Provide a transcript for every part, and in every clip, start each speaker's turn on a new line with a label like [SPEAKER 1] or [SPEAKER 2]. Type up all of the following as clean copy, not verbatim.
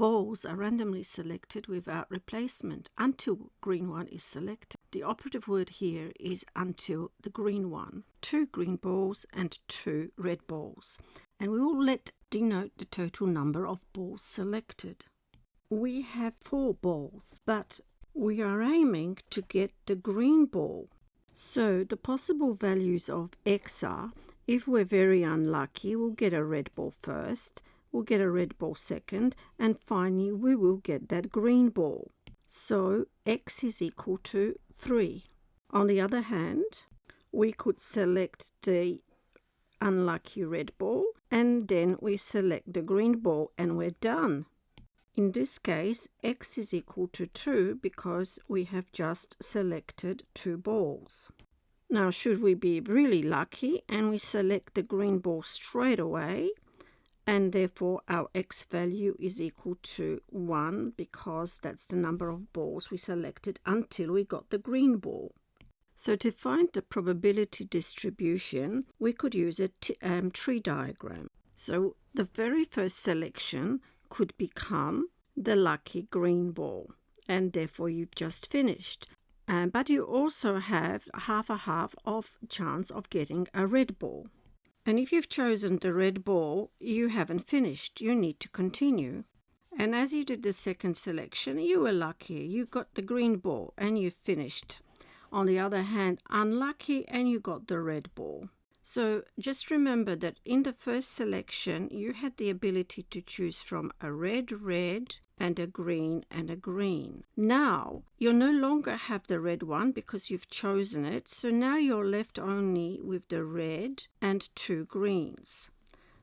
[SPEAKER 1] balls are randomly selected without replacement until green one is selected. The operative word here is until the green one. 2 green balls and 2 red balls. And we will let denote the total number of balls selected. We have 4 balls, but we are aiming to get the green ball. So the possible values of x are, if we're very unlucky, we'll get a red ball first, we'll get a red ball second, and finally we will get that green ball. So x is equal to 3. On the other hand, we could select the unlucky red ball and then we select the green ball and we're done. In this case, x is equal to 2 because we have just selected 2 balls. Now, should we be really lucky and we select the green ball straight away, and therefore our x value is equal to 1 because that's the number of balls we selected until we got the green ball. So to find the probability distribution, we could use a tree diagram. So the very first selection could become the lucky green ball, and therefore you've just finished. But you also have half a half of chance of getting a red ball. And if you've chosen the red ball, you haven't finished. You need to continue. And as you did the second selection, you were lucky. You got the green ball and you finished. On the other hand, unlucky and you got the red ball. So just remember that in the first selection, you had the ability to choose from a red, and a green and a green. Now, you no longer have the red one because you've chosen it. So now you're left only with the red and 2 greens.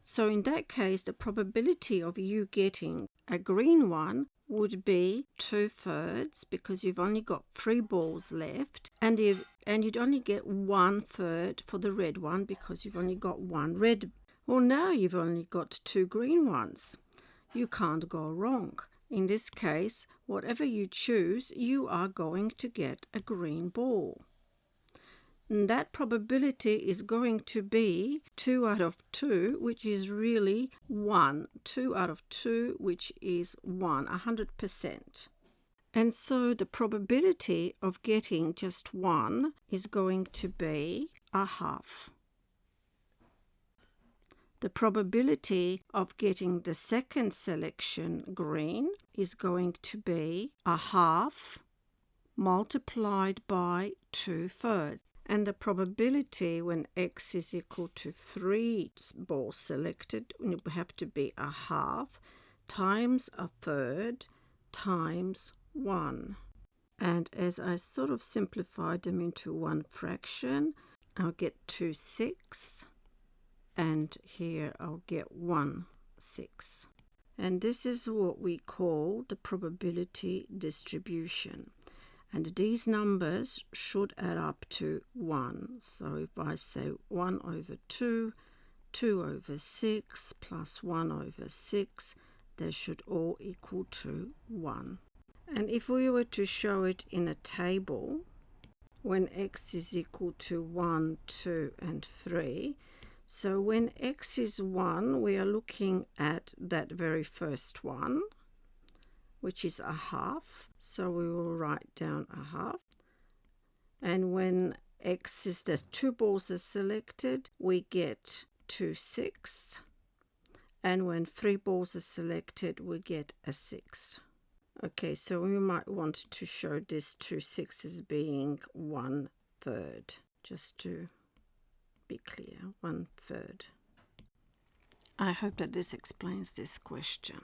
[SPEAKER 1] So in that case, the probability of you getting a green one would be 2/3 because you've only got 3 balls left, and you'd only get 1/3 for the red one because you've only got 1 red. Well, now you've only got 2 green ones. You can't go wrong. In this case, whatever you choose, you are going to get a green ball. And that probability is going to be 2 out of 2, which is really 1. 2 out of 2, which is 100%. And so the probability of getting just 1 is going to be a half. The probability of getting the second selection green is going to be a half multiplied by 2/3. And the probability when x is equal to 3 balls selected will have to be a half times 1/3 times 1. And as I sort of simplified them into one fraction, I'll get 2/6. And here I'll get 1/6. And this is what we call the probability distribution. And these numbers should add up to 1. So if I say 1/2, 2/6 plus 1/6, they should all equal to 1. And if we were to show it in a table, when x is equal to 1, 2, and 3, so when x is 1, we are looking at that very first one, which is a half. So we will write down a half. And when x is, there's 2 balls are selected, we get 2/6. And when 3 balls are selected, we get a 6. Okay, so we might want to show this 2/6 as being 1/3, just to be clear, 1/3. I hope that this explains this question.